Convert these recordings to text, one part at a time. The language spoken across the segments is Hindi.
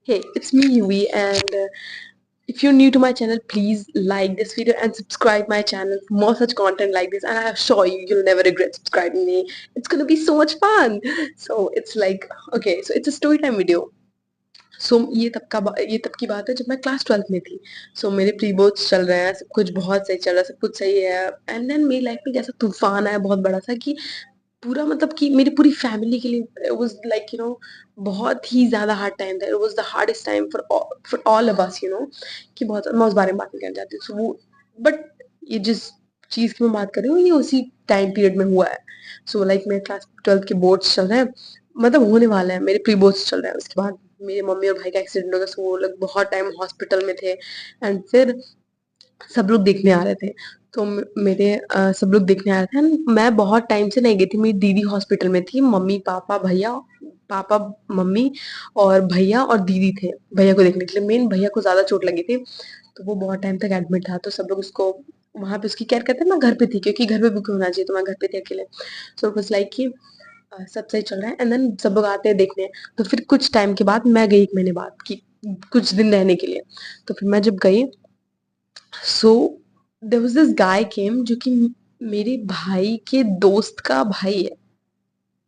Hey, it's me Yui, and if you're new to my channel, please like this video and subscribe my channel for more such content like this. And I assure you, you'll never regret subscribing me. It's gonna be so much fun. So it's like okay, so it's a story time video. सो ये तब की बात है जब मैं क्लास 12th में थी. सो मेरे प्री बोर्ड्स चल रहे हैं, सब कुछ बहुत सही चल रहा है, सब कुछ सही है. एंड देन मेरी लाइफ में कैसा तूफान आया बहुत बड़ा सा कि पूरा मतलब कि मेरी पूरी फैमिली के लिए इट वाज लाइक बहुत ही ज्यादा हार्ड टाइम था. It was the hardest time for all of us कि बहुत मैं उस बारे में बात नहीं करना चाहती. सो वो बट ये जिस चीज की मैं बात कर रही हूँ ये उसी टाइम पीरियड में हुआ है. सो लाइक मेरे क्लास 12th के बोर्ड्स चल रहे हैं, मतलब होने वाले हैं, मेरे प्री बोर्ड्स चल रहे हैं. उसके बाद मेरे मम्मी और भाई का एक्सीडेंट हो गया. सो वो लोग बहुत टाइम हॉस्पिटल में थे. एंड फिर सब लोग देखने आ रहे थे. तो मेरे सब लोग देखने आ रहे थे and मैं बहुत टाइम से नहीं गई थी. मेरी दीदी हॉस्पिटल में थी. मम्मी पापा भैया, पापा मम्मी और भैया और दीदी थे भैया को देखने के लिए. मेन भैया को ज्यादा चोट लगी थी तो वो बहुत टाइम तक एडमिट था. तो सब लोग उसको वहां पे उसकी केयर करते हैं. मैं घर पे थी क्योंकि घर पे भी कोई होना चाहिए, तो मैं घर पे थी अकेले. सो इट वाज लाइक कि सब सही चल रहा है. एंड देन सब लोग आते हैं देखने. तो फिर कुछ टाइम के बाद मैं गई 1 महीने बाद कि कुछ दिन रहने के लिए. तो फिर मैं जब गई, so there was this guy came जो कि मेरे भाई के दोस्त का भाई है.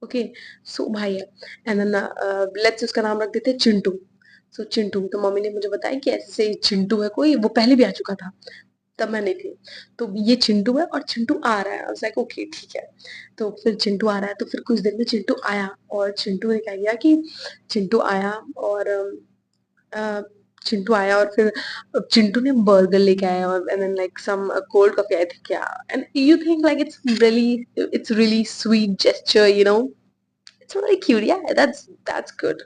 ओके, सो भाई है. एंड देन लेट्स उसका नाम रख देते हैं चिंटू. सो चिंटू, तो मम्मी ने मुझे बताया कि ऐसे ऐसे चिंटू है कोई, वो पहले भी आ चुका था, तब मैं नहीं थी. तो ये चिंटू है और चिंटू आ रहा है. आई वाज लाइक ओके ठीक है. तो फिर चिंटू आ रहा है. तो फिर कुछ दिन में चिंटू आया और चिंटू ने क्या किया कि चिंटू आया और अ, चिंटू आया और फिर चिंटू ने बर्गर लेके आया और and then like some cold coffee I think. क्या and you think like it's really sweet gesture, it's very cute. Yeah that's good.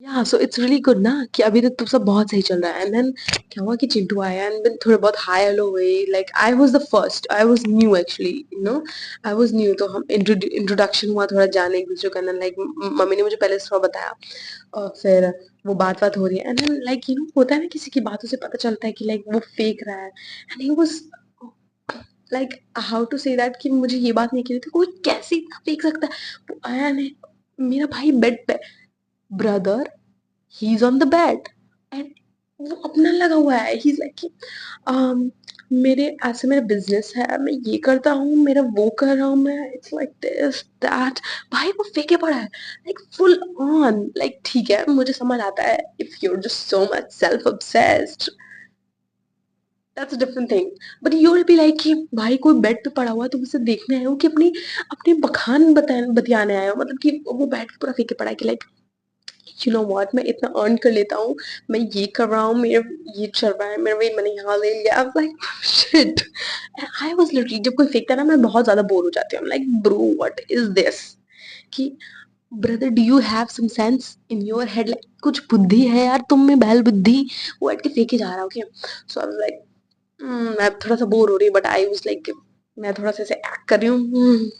Yeah so it's really good ना कि अभी तक तो सब बहुत सही चल रहा है. एंड देन क्या हुआ कि चिंटू आया एंड देन थोड़े बहुत हाई हेलो हुए. Like I was the first, I was new actually, I was new. तो हम इंट्रोडक्शन हुआ थोड़ा जाने एक दूसरे का. लाइक मम्मी ने मुझे पहले से थोड़ा बताया और फिर वो बात बात हो रही है. एंड देन लाइक होता है ना किसी की बातों से पता चलता है कि लाइक वो फेक रहा है. And he was like how to say that कि मुझे ये बात नहीं कही थी कोई कैसे इतना फेंक सकता है. वो आया ने मेरा भाई बेड पे, brother he is on the bed and वो अपना लगा हुआ है. ही इज लाइक मेरे ऐसे मेरा बिजनेस है, मैं ये करता हूँ, मेरा वो कर रहा हूँ मैं. It's like this that. भाई वो फेंके पड़ा है लाइक फुल ऑन. लाइक ठीक है, मुझे समझ आता है if you are just so much self obsessed, that's a different thing. But you will be like कि भाई कोई बेड पे पड़ा हुआ है, तुम उसे देखने आए हो कि अपनी अपने बखान बतियाने आए हो. मतलब कि वो बेड पे पूरा फेंके पड़ा है कि लाइक यू नो व्हाट, मैं इतना अर्न कर लेता हूँ, मैं ये कर रहा हूँ, मेरा ये चल रहा है, मेरा ये मैंने यहाँ ले लिया. आई was like shit. I was literally, जब कोई फेंकता है ना मैं बहुत ज्यादा बोर हो जाती हूँ. Like bro what is this कि brother do you have some sense in your head. Like कुछ बुद्धि है यार तुम में, बहल बुद्धि. वो हट के फेंके जा रहा. Okay, so I was like मैं थोड़ा सा बोर हो रही, बट आई वाज लाइक मैं थोड़ा सा ऐसे एक्ट कर रही हूँ.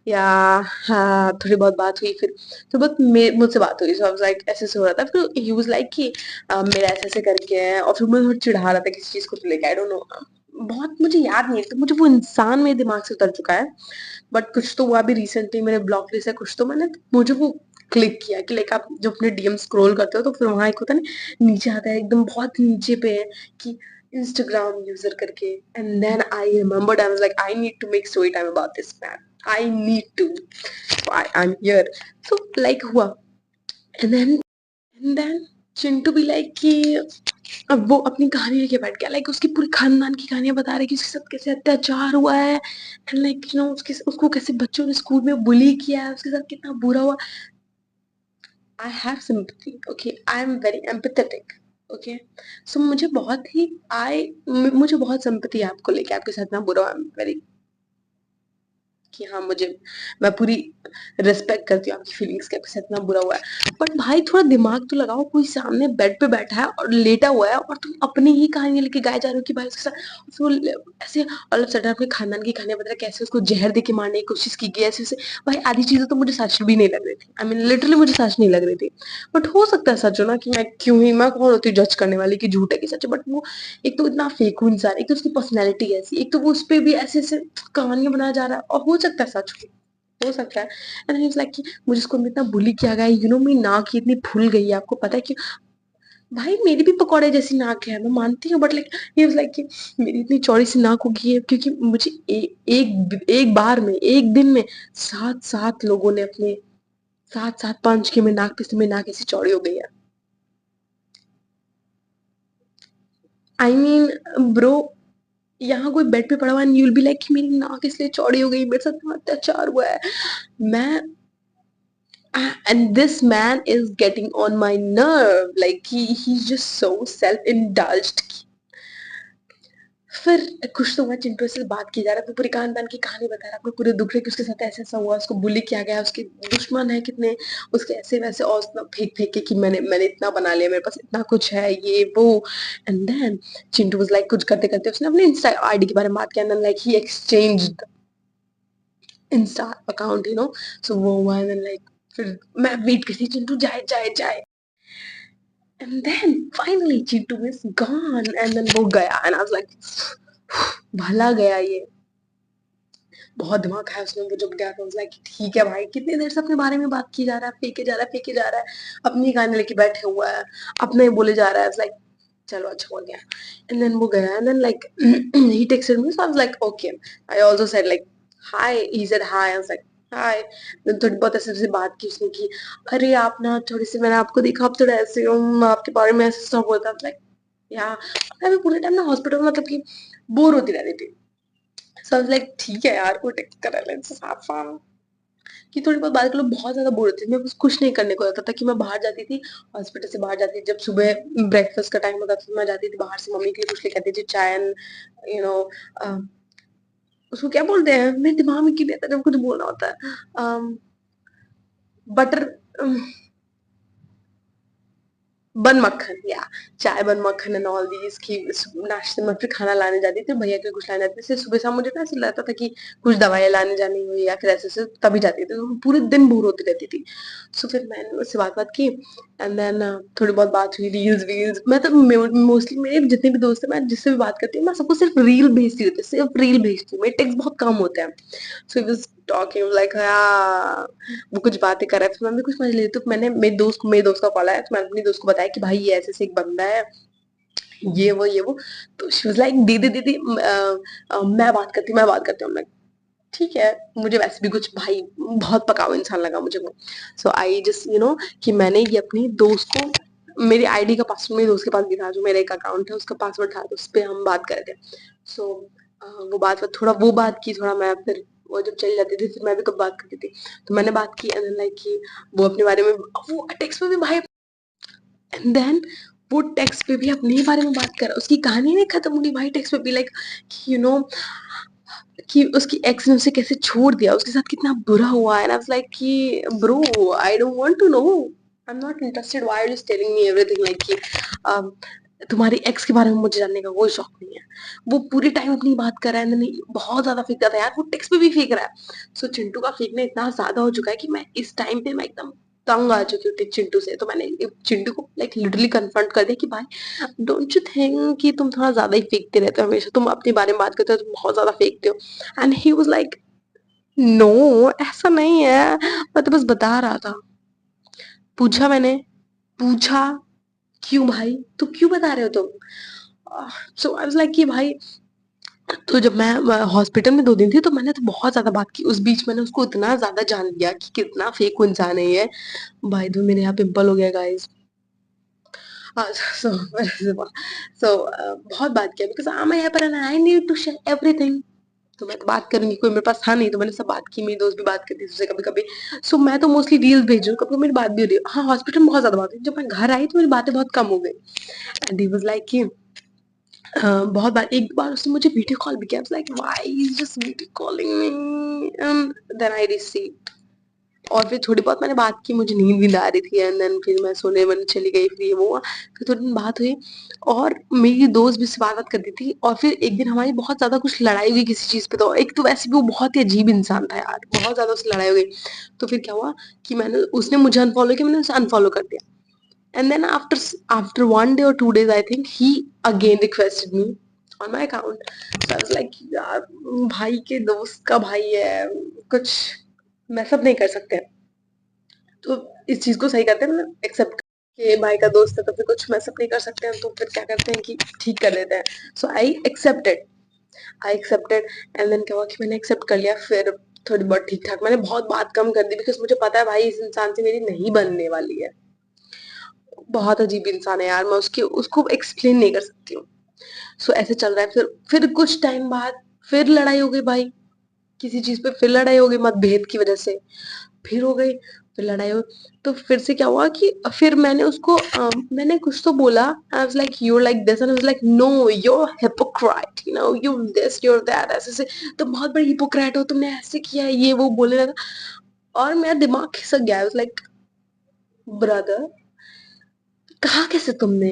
या हाँ, थोड़ी बहुत बात हुई. फिर तो बहुत मुझसे बात हुई. सो आई वाज लाइक ऐसे ऐसे हो रहा था. फिर ही वाज लाइक कि मेरा ऐसे ऐसे करके है. और फिर मुझे थोड़ा चिढ़ा रहा था किसी चीज को लेके. आई डोंट नो, बहुत मुझे याद नहीं है. तो मुझे वो इंसान मेरे दिमाग से उतर चुका है. बट कुछ तो हुआ अभी रिसेंटली मेरे ब्लॉक लिस्ट है कुछ, तो मैंने मुझे वो क्लिक किया कि लाइक आप जब अपने डीएम स्क्रॉल करते हो तो फिर वहां एक होता है ना, नीचे आता है एकदम बहुत नीचे पे है कि Instagram user करके. And then I remembered, I was like, I need to make story time about this man. I need to. I'm here. So like हुआ. And then चिंटू भी लाइक कि अब वो अपनी कहानी लेके बैठ गया. लाइक उसकी पूरी खानदान की कहानियां बता रहे कि उसके साथ कैसे अत्याचार हुआ है. एंड लाइक उसके उसको कैसे बच्चों ने स्कूल में बुली किया है, उसके साथ कितना बुरा हुआ. I have sympathy. Okay, I am very empathetic. Okay, so मुझे बहुत ही मुझे बहुत सिंपैथी है आपको लेके, आपके साथ ना बुरा हुआ. आई एम वेरी कि हाँ मुझे, मैं पूरी रिस्पेक्ट करती हूँ आपकी फीलिंग्स के, आपके साथ इतना बुरा हुआ है. बट भाई थोड़ा दिमाग तो लगाओ, कोई सामने बेड पे बैठा है और लेटा हुआ है और तुम अपनी ही कहानी लेके गाए जा रहे हो कि भाई उसके साथ उसको ऐसे ऑल ऑफ सडन अपने खानदान की कहानियां बता रहे कैसे उसको जहर दे के मारने की कोशिश की गई ऐसे ऐसे. भाई आधी चीजें तो मुझे सच भी नहीं लग रही थी. आई मीन लिटरली मुझे सच नहीं लग रही थी. बट हो सकता है सच हो ना, कि मैं क्यों ही, मैं कौन होती जज करने वाली कि झूठ है कि सच है. बट वो एक तो इतना फेक इंसान, एक तो उसकी पर्सनैलिटी ऐसी, एक तो वो उस पर भी ऐसे ऐसे कहानियां बनाया जा रहा है, और हो सकता है सच हो. हो सकता है। एंड ही वाज लाइक कि मुझे स्कूल में इतना बुली किया गया है, यू नो मेरी नाक ही इतनी फूल गई है, आपको पता है क्यों? भाई मेरी भी पकौड़े जैसी नाक है, मैं मानती हूँ, but like he was like कि मेरी इतनी चौड़ी सी नाक हो गई है क्योंकि मुझे एक बार में, एक दिन में 7 लोगों ने अपने 7 पंच की मेरी नाक पे से मेरी नाक ऐसी चौड़ी हो गई है। आई मीन ब्रो, यहाँ कोई बेड पे पड़ा हुआ है, यू विल बी लाइक कि मेरी नाक इसलिए चौड़ी हो गई, मेरे साथ इतना अत्याचार हुआ है। मैं and this man is getting on my nerve, like he's just so self indulged। फिर कुछ तो हुआ, चिंटू से बात की जा रहा है, तो पूरी खानदान की कहानी बता रहा है, अपने पूरे दुख रहे कि उसके साथ ऐसा ऐसा हुआ, उसको बुली किया गया, उसके दुश्मन है कितने, उसके ऐसे वैसे, और फेंक फेंक के कि मैंने मैंने इतना बना लिया, मेरे पास इतना कुछ है, ये वो। And then Chintu was like, कुछ करते करते उसने अपने इंस्टा आईडी के बारे में बात किया, and like he exchanged insta account, you know. So वो हुआ, एंड लाइक फिर मैं वेट करती, चिंटू जाए जाए जाए, and then finally Chitu is gone, and then वो गया, and I was like भला गया ये, बहुत दिमाग खाया उसने वो जब गया, तो लाइक ठीक है भाई, कितनी देर से अपने बारे में बात की जा रहा है, फेंके जा रहा है, फेंके जा रहा है, अपनी गाने लेके बैठे हुआ है, अपने बोले जा रहा है, लाइक चलो अच्छा हो गया। एंड देन वो गया, and then like he texted me, so I was like okay, I also said like hi, he said hi, I was like हाय। थोड़ी बहुत ऐसे ऐसे बात की उसने की, अरे आप ना थोड़ी सी, मैंने आपको देखा आप थोड़ा ऐसे हो, आपके बारे में ऐसे सब होता, लाइक या मैं भी पूरे टाइम ना हॉस्पिटल में मतलब कि बोर होती रहती थी। सो आई वाज लाइक ठीक है यार, कोई टेक्स्ट कर रहा है, साफा कि थोड़ी बहुत बात कर लो, बहुत ज्यादा बोर होती थी मैं, बस कुछ नहीं करने को होता था कि मैं बाहर जाती थी, हॉस्पिटल से बाहर जाती थी, जब सुबह ब्रेकफास्ट का टाइम होता था तो मैं जाती थी बाहर से, मम्मी के लिए कुछ लेके आती थी, चाय एंड यू नो उसको क्या बोलते हैं, मेरे दिमाग में क्यों नहीं आता जब कुछ बोलना होता है, बटर, बन मक्खन, या चाय बन मक्खन एंड ऑल दीज की नाश्ते में फिर खाना लाने जाती थी, भैया के कुछ लाने जाती थी, सुबह शाम मुझे ना ऐसा लगता था कि कुछ दवाइयाँ लाने जानी हुई या फिर ऐसे ऐसे, तभी जाती थी, तो पूरे दिन बोर होती रहती थी। सो फिर मैंने उससे बात की, एंड देन थोड़ी बहुत बात हुई, रील्स वील्स, मैं तो मोस्टली मेरे जितने भी दोस्त हैं, मैं जिससे भी बात करती हूँ, मैं सबको सिर्फ रील भेजती हूँ, सिर्फ रील भेजती हूँ, मेरे टेक्स्ट बहुत कम होते हैं। सो ही वाज टॉकिंग लाइक, हाँ वो कुछ बातें कर रहा है, फिर मैं भी कुछ समझ लेती, तो मैंने मेरे दोस्त का कॉल आया, तो मैंने अपनी दोस्त को बताया कि भाई ये ऐसे ऐसे एक बंदा है, ये वो, तो शी वाज लाइक दीदी दीदी मैं बात करती हूँ, मैं ठीक है, मुझे वैसे भी कुछ भाई बहुत पकाऊ इंसान लगा मुझे वो। सो आई जस्ट यू नो कि मैंने ये अपनी दोस्त को, मेरी आईडी का पासवर्ड मेरे दोस्त के पास भी था, जो मेरा एक अकाउंट है उसका पासवर्ड था, तो उस पे हम बात कर रहे थे। सो वो बात थोड़ा वो बात की, थोड़ा मैं फिर वो जब चली जाती थी फिर मैं भी कब बात करती थी, तो मैंने बात की, एंड लाइक कि वो अपने बारे में, वो टेक्स्ट में भी भाई, एंड देन वो टेक्स्ट पे भी अपने ही बारे में बात कर रहा है, उसकी कहानी नहीं खत्म हुई भाई, टेक्स्ट पे भी लाइक यू नो कि उसकी एक्स ने उसे कैसे छोड़ दिया, उसके साथ कितना बुरा हुआ है, एंड आई वाज लाइक कि bro I don't want to know, I am not interested, why are you telling me everything, like कि तुम्हारी एक्स के बारे में मुझे जानने का कोई शौक नहीं है। वो पूरी टाइम अपनी बात कर रहा है, नहीं बहुत ज्यादा फेंकता था यार, वो टेक्स्ट पे भी फेंक रहा है। सो चिंटू का फेंकना इतना ज्यादा हो चुका है कि मैं इस टाइम पे मैं एकदम तंग आ चुकी हूँ चिंटू से, तो मैंने चिंटू को लाइक लिटरली कन्फ्रंट कर दिया कि भाई डोंट यू थिंक कि तुम थोड़ा ज्यादा ही फेंकते रहते हो, हमेशा तुम अपने बारे में बात करते हो, तुम बहुत ज्यादा फेंकते हो। And he was like no, ऐसा नहीं है, मैं तो बस बता रहा था। पूछा मैंने, पूछा क्यों भाई, तो क्यों बता रहे हो तुम? सो आई वाज लाइक कि भाई, तो जब मैं हॉस्पिटल में 2 दिन थी तो मैंने तो बहुत ज्यादा बात की, उस बीच मैंने उसको इतना ज्यादा जान लिया कि कितना फेक इंसान है ये। भाई तो मेरे यहाँ पिंपल हो गया गाइस। सो सो बहुत बात किया, बिकॉज आई एम यहाँ पर and I need to share everything, तो मैं तो बात करूंगी, कोई मेरे पास था नहीं, तो मैंने सब बात की, मेरी दोस्त भी बात करती थी उससे कभी कभी। सो मैं तो मोस्टली रील्स भेज रही हूँ, कभी मेरी बात भी हो रही है, हाँ हॉस्पिटल में बहुत ज्यादा बात हुई, जब मैं घर आई तो मेरी बातें बहुत कम हो गई। एंड ही वाज लाइक कि बहुत बार, एक बार उसने मुझे वीडियो कॉल भी किया, like why is just video calling me, then I received, और फिर थोड़ी बहुत मैंने बात की, मुझे नींद आ रही थी, एंड देन फिर मैं सोने मन चली गई, फिर ये वो हुआ, फिर थोड़ी दिन बात हुई, और मेरी दोस्त भी उससे बात करती थी, और फिर एक दिन हमारी बहुत ज्यादा कुछ लड़ाई हुई किसी चीज पे, तो एक तो वैसे भी वो बहुत ही अजीब इंसान था यार, बहुत ज्यादा उससे लड़ाई हो गई। तो फिर क्या हुआ कि मैंने, उसने मुझे अनफॉलो किया, मैंने उसे अनफॉलो कर दिया, and then after 1 day or 2 days I think he again requested me on my account, so I was like यार भाई के दोस्त का भाई है, कुछ मैसअप नहीं कर सकते। तो इस चीज को सही करते हैं, मतलब एक्सेप्ट के भाई का दोस्त है तो फिर कुछ मैसअप नहीं कर सकते हैं, तो फिर क्या करते हैं कि ठीक कर देते हैं। सो आई एक्सेप्टेड एंड देन क्या हुआ कि मैंने एक्सेप्ट कर लिया। फिर थोड़ी बहुत ठीक ठाक, मैंने बहुत बात कम कर दी बिकॉज मुझे पता है भाई इस इंसान से मेरी नहीं बनने वाली है। बहुत अजीब इंसान है यार, मैं उसकी उसको एक्सप्लेन नहीं कर सकती हूँ। सो ऐसे चल रहा है। फिर कुछ टाइम बाद फिर लड़ाई हो गई भाई, किसी चीज पे फिर लड़ाई हो गई मतभेद की वजह से। फिर हो गई, फिर लड़ाई हो। तो फिर से क्या हुआ कि फिर मैंने उसको मैंने कुछ तो बोला। I was like you like this and I was like no you are hypocrite, you know you this you are that, ऐसे से तुम बहुत बड़ी हिपोक्राइट हो, तुमने ऐसे किया है, ये वो बोलने लगा। और मेरा दिमाग खिसक गया। आई वाज लाइक ब्रदर, कहा कैसे तुमने,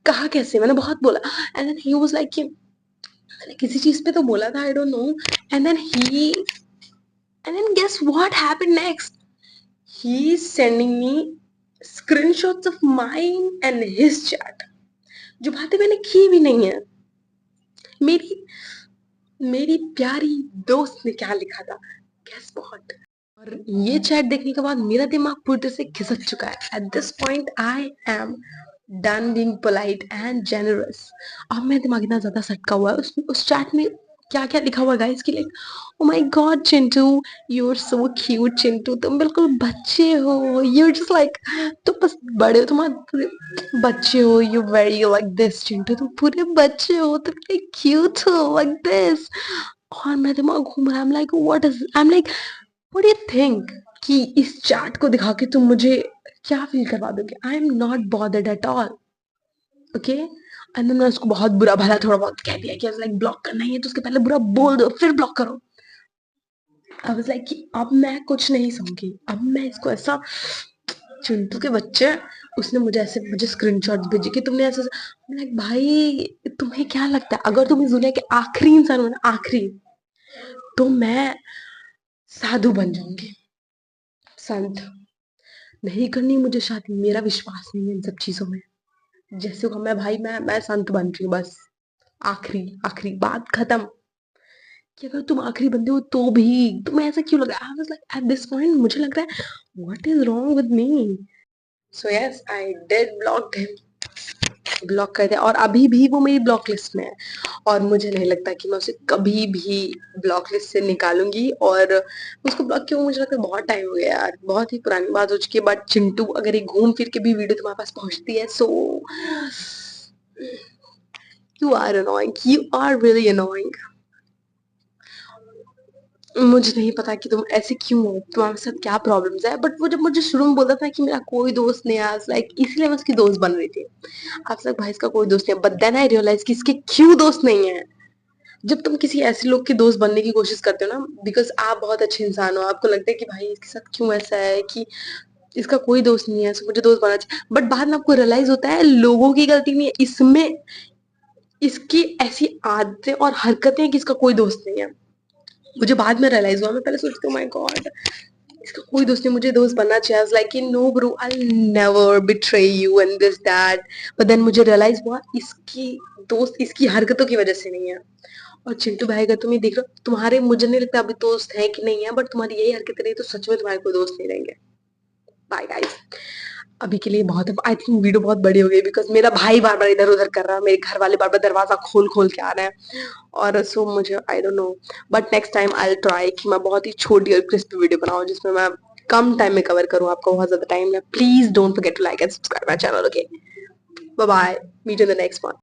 कहा कैसे, मैंने बहुत बोला। And then he was like मैंने किसी चीज पे तो बोला था, I don't know. And then he and then guess what happened next, he is sending me screenshots of mine and his chat, जो बातें मैंने की भी नहीं है। मेरी मेरी प्यारी दोस्त ने क्या लिखा था, गेस व्हाट। और ये चैट देखने के बाद मेरा दिमाग पूरी तरह से खिसक चुका है। At this point I am done being polite and generous. अब मेरा दिमाग इतना ज्यादा सटका हुआ है, उस चैट में क्या क्या लिखा हुआ गाइस की, like oh my god Chintu, you are so cute Chintu, तुम बिल्कुल बच्चे हो, यू आर जस्ट लाइक, तुम बस बड़े हो, तुम्हारे पूरे बच्चे हो, you very like this Chintu, तुम पूरे बच्चे हो, तुम क्यूट हो लाइक दिस। और मेरा दिमाग घूम रहा है। I am like what do you think कि इस चैट को दिखा के तुम मुझे क्या फील करवा दोगे। आई am not bothered at all, okay. And मैंने उसको बहुत बुरा भला थोड़ा बहुत कह दिया कि लाइक ब्लॉक करना ही है तो उसके पहले बुरा बोल दो फिर ब्लॉक करो। आई वाज लाइक कि अब मैं कुछ नहीं सहूंगी, अब मैं इसको ऐसा, चिंटू के बच्चे, उसने मुझे ऐसे मुझे स्क्रीनशॉट्स भेजे कि तुमने ऐसे, लाइक भाई तुम्हें क्या लगता है अगर तुम इस दुनिया के आखिरी इंसान हो ना, आखिरी, तो मैं साधु बन जाऊंगी, संत। नहीं करनी मुझे शादी, मेरा विश्वास नहीं है इन सब चीजों में। जैसे हो मैं भाई, मैं संत बन रही हूँ बस। आखिरी आखिरी बात खत्म। कि अगर तुम आखिरी बंदे हो तो भी तुम्हें ऐसा क्यों लग रहा है। आई was like at this point मुझे लग रहा है what is wrong with me. So yes I did block him, block कर दिया और अभी भी वो मेरी ब्लॉक लिस्ट में है। और मुझे नहीं लगता कि मैं उसे कभी भी ब्लॉक लिस्ट से निकालूंगी। और उसको ब्लॉक किया मुझे लगता है बहुत टाइम हो गया यार, बहुत ही पुरानी बात हो चुकी है। बट चिंटू अगर एक घूम फिर के भी वीडियो तुम्हारे पास पहुंचती है, so you are annoying, you are really annoying. मुझे नहीं पता कि तुम ऐसे क्यों हो, तुम्हारे साथ क्या प्रॉब्लम्स है। बट वो जब मुझे शुरू में बोलता था कि मेरा कोई दोस्त नहीं है, लाइक इसलिए मैं उसकी दोस्त बन रही थी। आज तक भाई इसका कोई दोस्त नहीं है। बट देन आई रियलाइज कि इसके क्यों दोस्त नहीं है। जब तुम किसी ऐसे लोग के दोस्त बनने की कोशिश करते हो ना, बिकॉज आप बहुत अच्छे इंसान हो, आपको लगता है कि भाई इसके साथ क्यों ऐसा है कि इसका कोई दोस्त नहीं है, सो मुझे दोस्त बनना चाहिए। बट बाद में आपको रियलाइज होता है लोगों की गलती नहीं है इसमें, इसकी ऐसी आदतें और हरकतें हैं कि इसका कोई दोस्त नहीं है। मुझे बाद में रियलाइज हुआ, मैं पहले सोचती हूँ माय गॉड इसका कोई दोस्त नहीं, मुझे दोस्त बनना चाहिए। Like no bro I never betray you and this that. But then मुझे रियलाइज हुआ इसकी दोस्त इसकी हरकतों की वजह से नहीं है। और चिंटू भाई का तुम ये देख रहे हो, तुम्हारे मुझे नहीं लगता अभी दोस्त है कि नहीं है, बट तुम्हारी यही हरकतें रही तो सच में तुम्हारे कोई दोस्त नहीं रहेंगे। बाय गाइस, अभी के लिए बहुत है। आई थिंक वीडियो बहुत बड़ी हो गई बिकॉज मेरा भाई बार बार इधर उधर कर रहा है, मेरे घर वाले बार बार दरवाजा खोल खोल के आ रहे हैं। और सो मुझे आई don't no, but next time I will try कि मैं बहुत ही छोटी और क्रिस्पी वीडियो बनाऊं जिसमें मैं कम टाइम में कवर करूं, आपको बहुत ज्यादा टाइम है। Please don't forget to like and subscribe my channel, okay. Bye bye, meet in the next one.